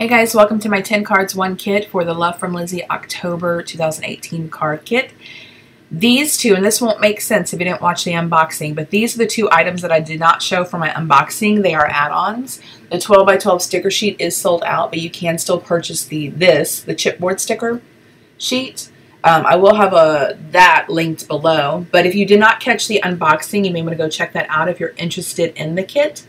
Hey guys, welcome to my 10 cards, 1 kit for the Love from Lizzie October 2018 card kit. These two, and this won't make sense if you didn't watch the unboxing, but these are the two items that I did not show for my unboxing. They are add-ons. The 12 by 12 sticker sheet is sold out, but you can still purchase the chipboard sticker sheet. I will have that linked below, but if you did not catch the unboxing, you may want to go check that out if you're interested in the kit.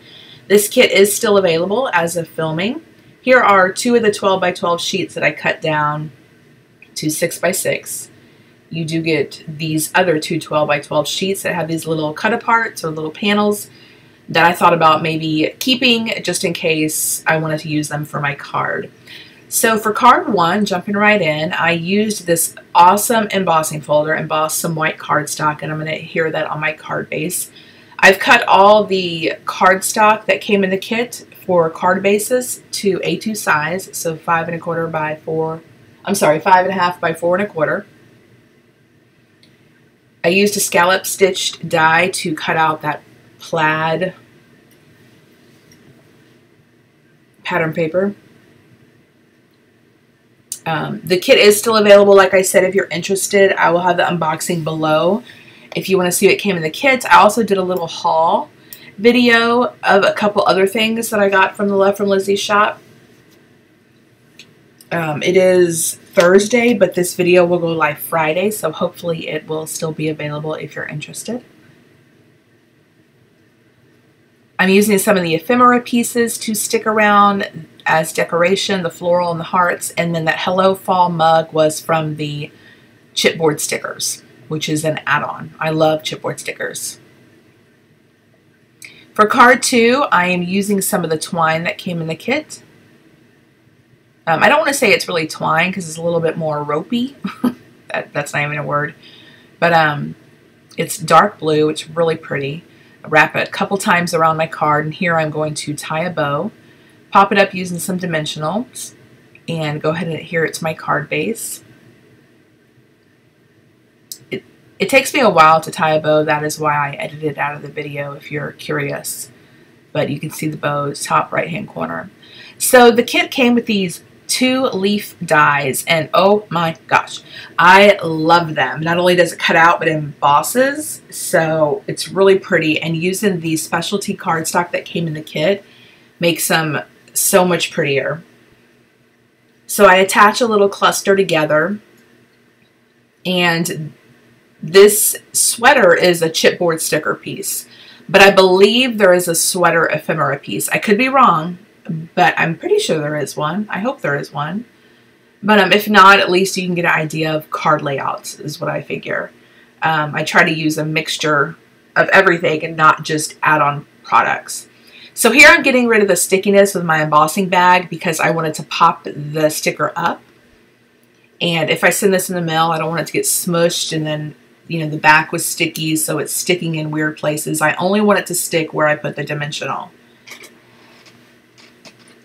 This kit is still available as of filming. Here are two of the 12 by 12 sheets that I cut down to 6 by 6. You do get these other two 12 by 12 sheets that have these little cut aparts or little panels that I thought about maybe keeping just in case I wanted to use them for my card. So for card 1, jumping right in, I used this awesome embossing folder, embossed some white cardstock, and I'm going to adhere that on my card base. I've cut all the cardstock that came in the kit for card bases to A2 size, so 5 1/4 by 4. I'm sorry, 5 1/2 by 4 1/4. I used a scallop stitched die to cut out that plaid pattern paper. The kit is still available, like I said, if you're interested. I will have the unboxing below if you want to see what came in the kit. I also did a little haul video of a couple other things that I got from the Love from Lizzie shop. It is Thursday, but this video will go live Friday, so hopefully it will still be available if you're interested. I'm using some of the ephemera pieces to stick around as decoration, the floral and the hearts, and then that Hello Fall mug was from the chipboard stickers, which is an add-on. I love chipboard stickers. For card 2, I am using some of the twine that came in the kit. I don't want to say it's really twine because it's a little bit more ropey. That's not even a word. But it's dark blue. It's really pretty. I wrap it a couple times around my card, and here I'm going to tie a bow, pop it up using some dimensionals, and go ahead and adhere it to my card base. It takes me a while to tie a bow. That is why I edited it out of the video if you're curious. But you can see the bow's top right-hand corner. So the kit came with these 2 leaf dies, and oh my gosh, I love them. Not only does it cut out, but it embosses, so it's really pretty. And using the specialty cardstock that came in the kit makes them so much prettier. So I attach a little cluster together, and this sweater is a chipboard sticker piece, but I believe there is a sweater ephemera piece. I could be wrong, but I'm pretty sure there is one. I hope there is one. But if not, at least you can get an idea of card layouts is what I figure. I try to use a mixture of everything and not just add-on products. So here I'm getting rid of the stickiness with my embossing bag because I wanted to pop the sticker up. And if I send this in the mail, I don't want it to get smushed and then, you know, the back was sticky, so it's sticking in weird places. I only want it to stick where I put the dimensional.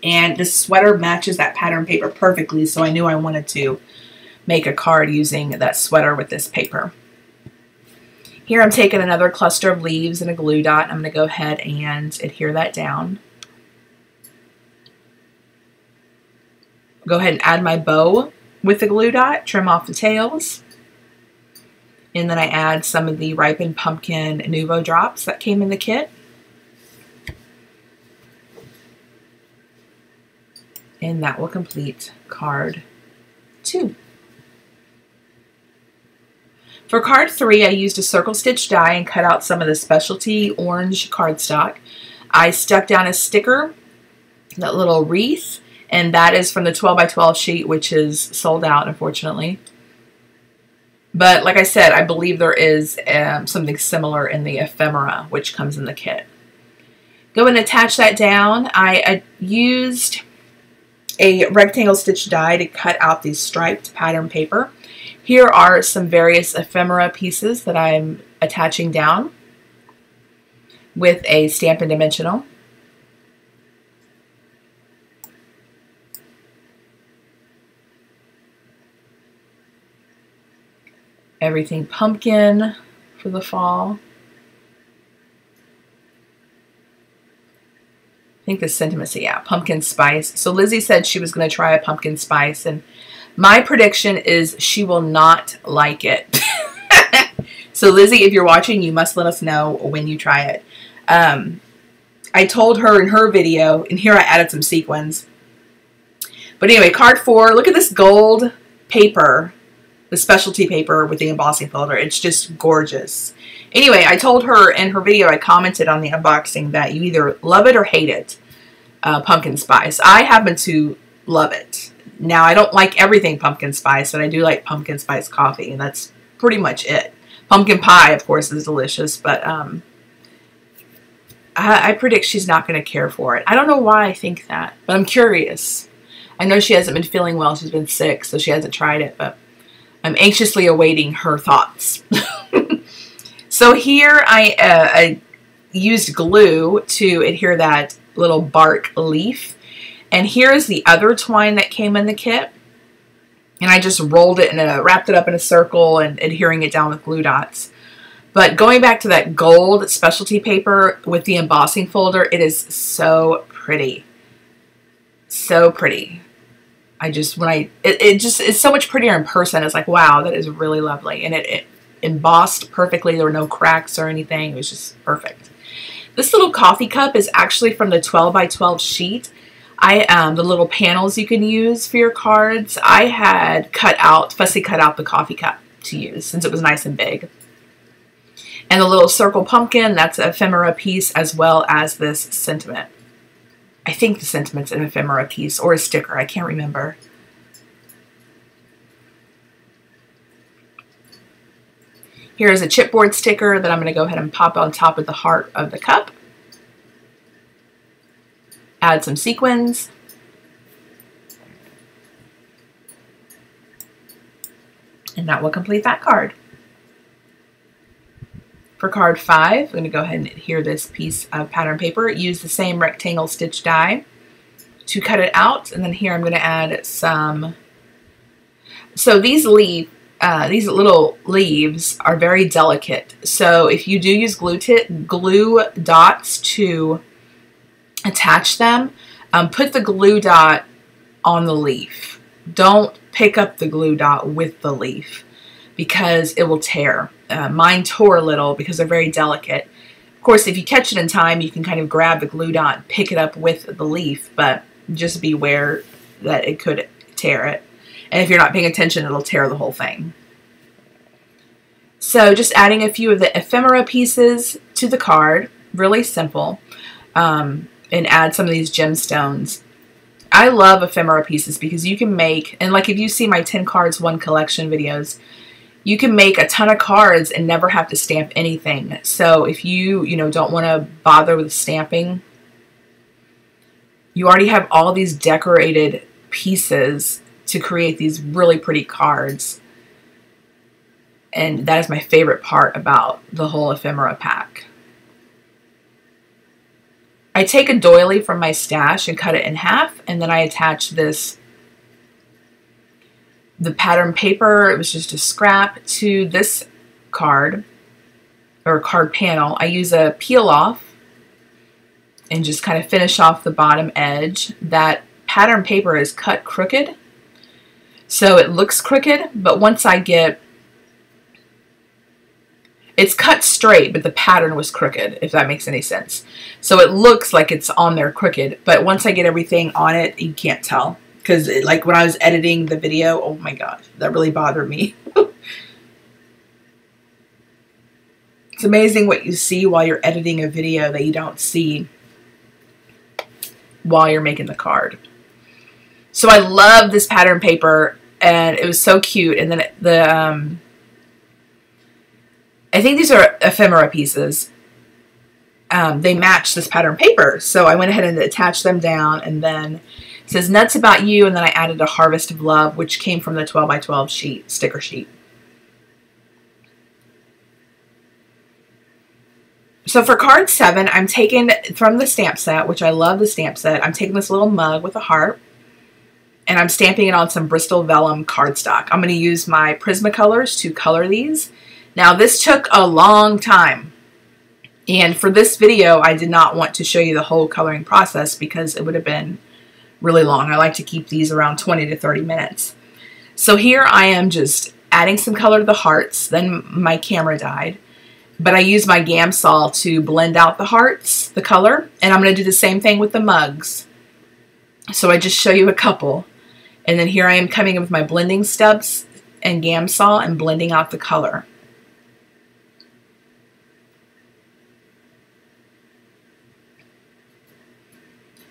And this sweater matches that pattern paper perfectly, so I knew I wanted to make a card using that sweater with this paper. Here I'm taking another cluster of leaves and a glue dot. I'm going to go ahead and adhere that down. Go ahead and add my bow with the glue dot, trim off the tails. And then I add some of the ripened pumpkin Nuvo drops that came in the kit. And that will complete card 2. For card 3, I used a circle stitch die and cut out some of the specialty orange cardstock. I stuck down a sticker, that little wreath, and that is from the 12 by 12 sheet, which is sold out, unfortunately. But like I said, I believe there is something similar in the ephemera, which comes in the kit. Go and attach that down. I used a rectangle stitch die to cut out the striped pattern paper. Here are some various ephemera pieces that I'm attaching down with a Stampin' Dimensional. Everything pumpkin for the fall. I think the sentiments, yeah, pumpkin spice. So Lizzie said she was going to try a pumpkin spice, and my prediction is she will not like it. So Lizzie, if you're watching, you must let us know when you try it. I told her in her video, and here I added some sequins. But anyway, card 4, look at this gold paper, the specialty paper with the embossing folder. It's just gorgeous. Anyway, I told her in her video, I commented on the unboxing that you either love it or hate it, pumpkin spice. I happen to love it. Now, I don't like everything pumpkin spice, but I do like pumpkin spice coffee, and that's pretty much it. Pumpkin pie, of course, is delicious, but I predict she's not going to care for it. I don't know why I think that, but I'm curious. I know she hasn't been feeling well. She's been sick, so she hasn't tried it, but I'm anxiously awaiting her thoughts. So here I used glue to adhere that little bark leaf. And here's the other twine that came in the kit. And I just rolled it and wrapped it up in a circle and adhering it down with glue dots. But going back to that gold specialty paper with the embossing folder, it is so pretty. So pretty. It's so much prettier in person. It's like, wow, that is really lovely. And it embossed perfectly. There were no cracks or anything. It was just perfect. This little coffee cup is actually from the 12 by 12 sheet. The little panels you can use for your cards, I had fussy cut out the coffee cup to use since it was nice and big. And the little circle pumpkin, that's an ephemera piece, as well as this sentiment. I think the sentiment's an ephemera piece or a sticker. I can't remember. Here's a chipboard sticker that I'm going to go ahead and pop on top of the heart of the cup. Add some sequins. And that will complete that card. For card 5, I'm going to go ahead and adhere this piece of pattern paper. Use the same rectangle stitch die to cut it out. And then here I'm going to add some. So these little leaves are very delicate. So if you do use glue dots to attach them, put the glue dot on the leaf. Don't pick up the glue dot with the leaf because it will tear. Mine tore a little because they're very delicate. Of course, if you catch it in time, you can kind of grab the glue dot and pick it up with the leaf, but just beware that it could tear it. And if you're not paying attention, it'll tear the whole thing. So just adding a few of the ephemera pieces to the card, really simple, and add some of these gemstones. I love ephemera pieces because you can make, and like if you see my 10 cards, 1 collection videos, you can make a ton of cards and never have to stamp anything. So if you don't want to bother with stamping, you already have all these decorated pieces to create these really pretty cards. And that is my favorite part about the whole ephemera pack. I take a doily from my stash and cut it in half, and then I attach the pattern paper, it was just a scrap, to this card, or card panel. I use a peel off and just kind of finish off the bottom edge. That pattern paper is cut crooked, so it looks crooked, but once I get, it's cut straight, but the pattern was crooked, if that makes any sense. So it looks like it's on there crooked, but once I get everything on it, you can't tell. Because like when I was editing the video, oh my gosh, that really bothered me. It's amazing what you see while you're editing a video that you don't see while you're making the card. So I love this pattern paper, and it was so cute. And then I think these are ephemera pieces. They match this pattern paper. So I went ahead and attached them down, and then it says Nuts About You, and then I added a Harvest of Love, which came from the 12 by 12 sheet, sticker sheet. So for card 7, I'm taking from the stamp set, which I love the stamp set, I'm taking this little mug with a heart, and I'm stamping it on some Bristol Vellum cardstock. I'm going to use my Prismacolors to color these. Now this took a long time. And for this video, I did not want to show you the whole coloring process because it would have been really long. I like to keep these around 20 to 30 minutes. So here I am just adding some color to the hearts. Then my camera died. But I used my Gamsol to blend out the hearts, the color. And I'm going to do the same thing with the mugs. So I just show you a couple. And then here I am coming in with my blending stubs and Gamsol and blending out the color.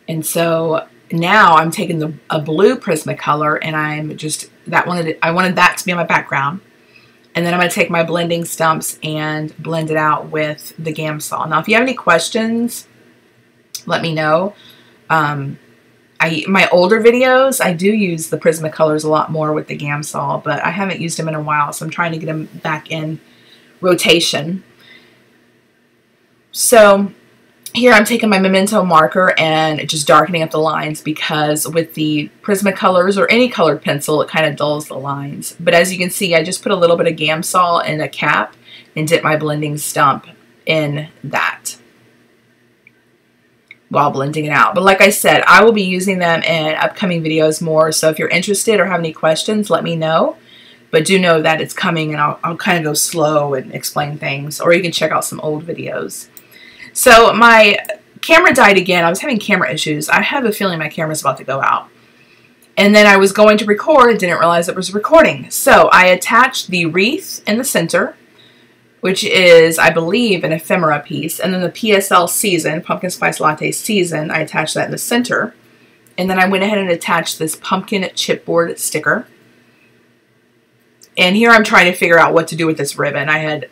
And so now I'm taking a blue Prismacolor and I'm just, I wanted that to be on my background. And then I'm going to take my blending stumps and blend it out with the Gamsol. Now, if you have any questions, let me know. My older videos, I do use the Prismacolors a lot more with the Gamsol, but I haven't used them in a while, so I'm trying to get them back in rotation. So here I'm taking my Memento marker and just darkening up the lines because with the Prismacolors or any colored pencil, it kind of dulls the lines. But as you can see, I just put a little bit of Gamsol in a cap and dip my blending stump in that while blending it out. But like I said, I will be using them in upcoming videos more. So if you're interested or have any questions, let me know. But do know that it's coming and I'll kind of go slow and explain things. Or you can check out some old videos. So my camera died again. I was having camera issues. I have a feeling my camera's about to go out. And then I was going to record and didn't realize it was recording. So I attached the wreath in the center, which is, I believe, an ephemera piece. And then the PSL Season, Pumpkin Spice Latte Season, I attached that in the center. And then I went ahead and attached this pumpkin chipboard sticker. And here I'm trying to figure out what to do with this ribbon. I had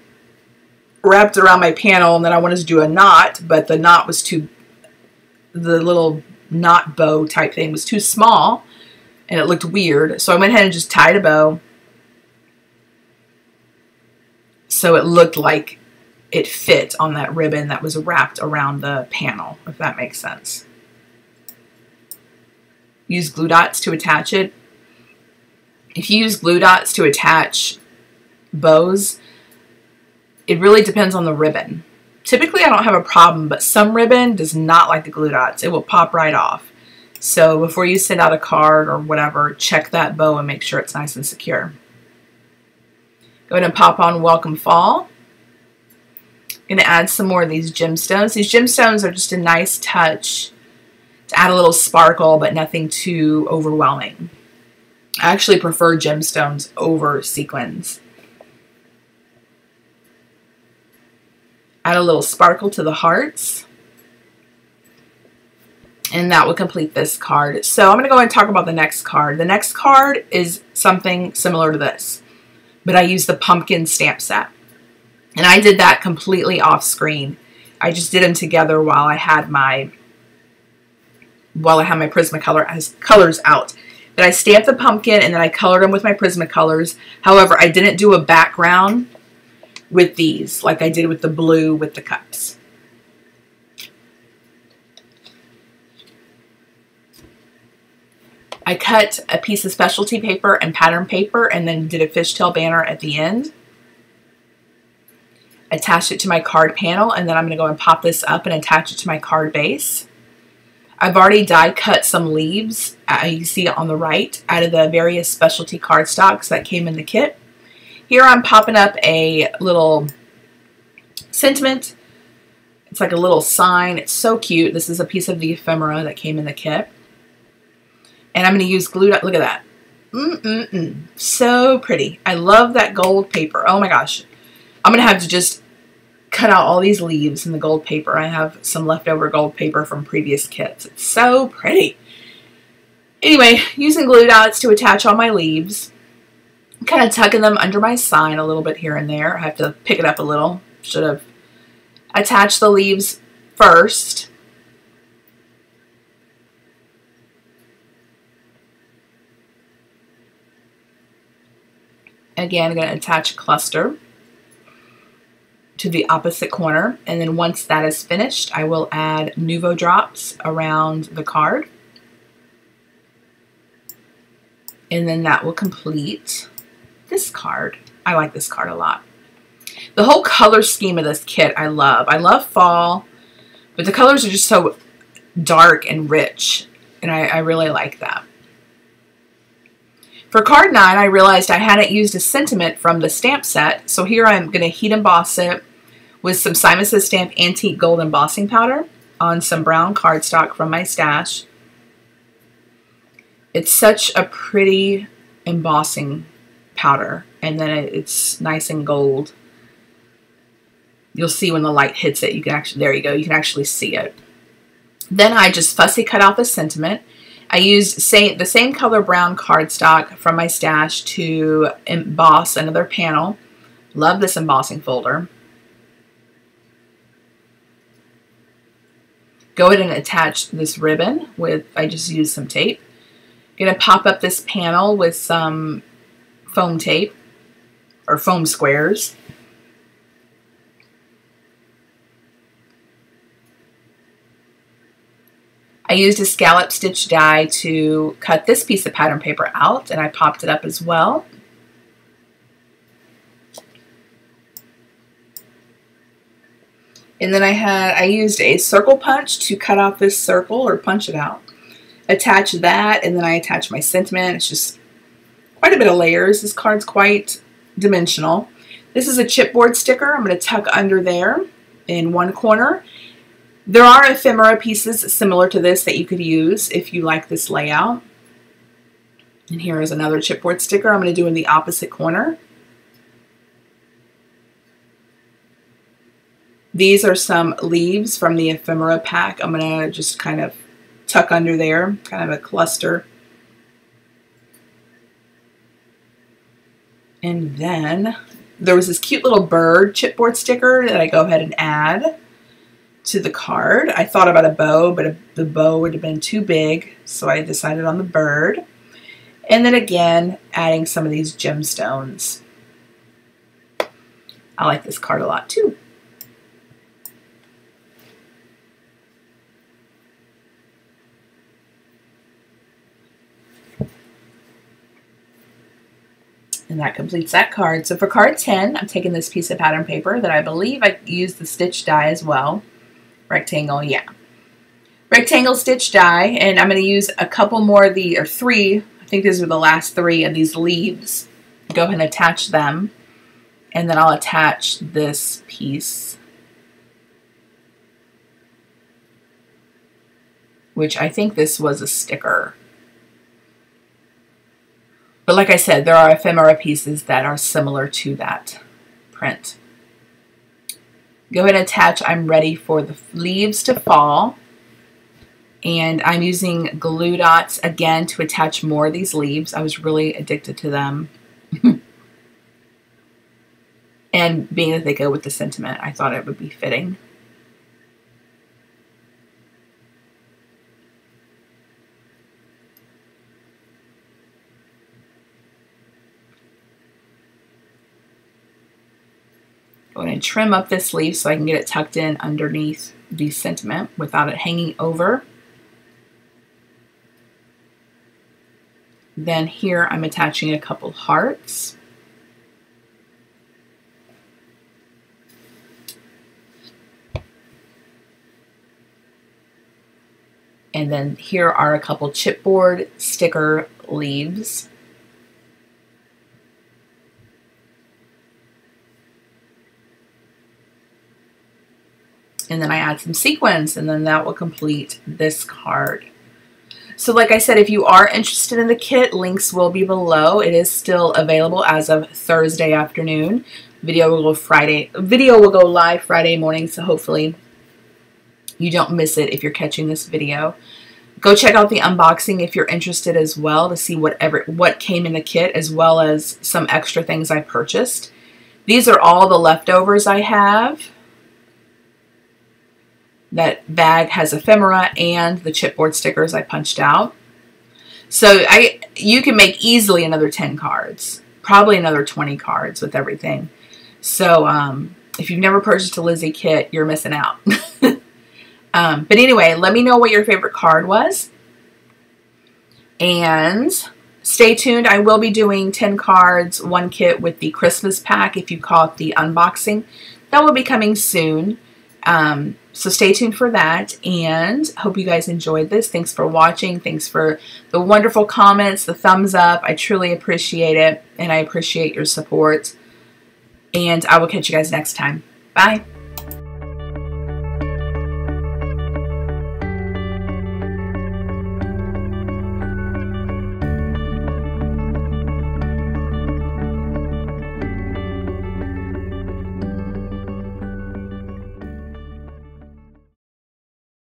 wrapped around my panel and then I wanted to do a knot, but the knot was the little knot bow type thing was too small and it looked weird. So I went ahead and just tied a bow so it looked like it fit on that ribbon that was wrapped around the panel, if that makes sense. Use glue dots to attach it. If you use glue dots to attach bows, it really depends on the ribbon. Typically, I don't have a problem, but some ribbon does not like the glue dots. It will pop right off. So before you send out a card or whatever, check that bow and make sure it's nice and secure. Go ahead and pop on Welcome Fall. I'm going to add some more of these gemstones. These gemstones are just a nice touch to add a little sparkle, but nothing too overwhelming. I actually prefer gemstones over sequins. Add a little sparkle to the hearts. And that will complete this card. So I'm going to go and talk about the next card. The next card is something similar to this, but I used the pumpkin stamp set. And I did that completely off screen. I just did them together while I had my Prismacolor colors out. But I stamped the pumpkin and then I colored them with my Prismacolors. However, I didn't do a background with these like I did with the blue with the cups. I cut a piece of specialty paper and pattern paper and then did a fishtail banner at the end. Attached it to my card panel and then I'm going to go and pop this up and attach it to my card base. I've already die cut some leaves, you see it on the right, out of the various specialty cardstocks that came in the kit. Here I'm popping up a little sentiment. It's like a little sign. It's so cute. This is a piece of the ephemera that came in the kit. And I'm going to use glue dot. Look at that. So pretty. I love that gold paper. Oh my gosh. I'm going to have to just cut out all these leaves in the gold paper. I have some leftover gold paper from previous kits. It's so pretty. Anyway, using glue dots to attach all my leaves. I'm kind of tucking them under my sign a little bit here and there. I have to pick it up a little. Should have attached the leaves first. Again, I'm going to attach a cluster to the opposite corner. And then once that is finished, I will add Nuvo drops around the card. And then that will complete this card. I like this card a lot. The whole color scheme of this kit I love. I love fall, but the colors are just so dark and rich, and I really like that. For card 9, I realized I hadn't used a sentiment from the stamp set, so here I'm going to heat emboss it with some Simon Says Stamp Antique Gold Embossing Powder on some brown cardstock from my stash. It's such a pretty embossing powder, and then it's nice and gold. You'll see when the light hits it, you can actually, there you go, you can actually see it. Then I just fussy cut out the sentiment. I used the same color brown cardstock from my stash to emboss another panel. Love this embossing folder. Go ahead and attach this ribbon with, I just used some tape. Gonna pop up this panel with some foam tape or foam squares. I used a scallop stitch die to cut this piece of pattern paper out, and I popped it up as well. And then I used a circle punch to cut out this circle or punch it out. Attach that, and then I attach my sentiment. It's just quite a bit of layers. This card's quite dimensional. This is a chipboard sticker. I'm going to tuck under there in one corner. There are ephemera pieces similar to this that you could use if you like this layout. And here is another chipboard sticker I'm going to do in the opposite corner. These are some leaves from the ephemera pack. I'm going to just kind of tuck under there, kind of a cluster. And then there was this cute little bird chipboard sticker that I go ahead and add to the card. I thought about a bow, but the bow would have been too big, so I decided on the bird. And then again, adding some of these gemstones. I like this card a lot too. And that completes that card. So for card 10, I'm taking this piece of pattern paper that I believe I used the stitch die as well. Rectangle, yeah. Rectangle stitch die, and I'm going to use a couple more of the, or 3, I think these are the last 3 of these leaves. Go ahead and attach them, and then I'll attach this piece, which I think this was a sticker. But like I said, there are ephemera pieces that are similar to that print. Go ahead and attach. I'm ready for the leaves to fall. And I'm using glue dots again to attach more of these leaves. I was really addicted to them. And being that they go with the sentiment, I thought it would be fitting. Go ahead and trim up this leaf so I can get it tucked in underneath the sentiment without it hanging over. Then here I'm attaching a couple hearts. And then here are a couple chipboard sticker leaves. And then I add some sequins, and then that will complete this card. So like I said, if you are interested in the kit, links will be below. It is still available as of Thursday afternoon. Video will go live Friday morning, so hopefully you don't miss it if you're catching this video. Go check out the unboxing if you're interested as well to see what came in the kit, as well as some extra things I purchased. These are all the leftovers I have. That bag has ephemera and the chipboard stickers I punched out. So you can make easily another 10 cards, probably another 20 cards with everything. So if you've never purchased a Lizi kit, you're missing out. But anyway, let me know what your favorite card was. And Stay tuned. I will be doing 10 cards, 1 kit with the Christmas pack, if you call it the unboxing. That will be coming soon. So stay tuned for that, and hope you guys enjoyed this. Thanks for watching. Thanks for the wonderful comments, the thumbs up. I truly appreciate it, and I appreciate your support. And I will catch you guys next time. Bye.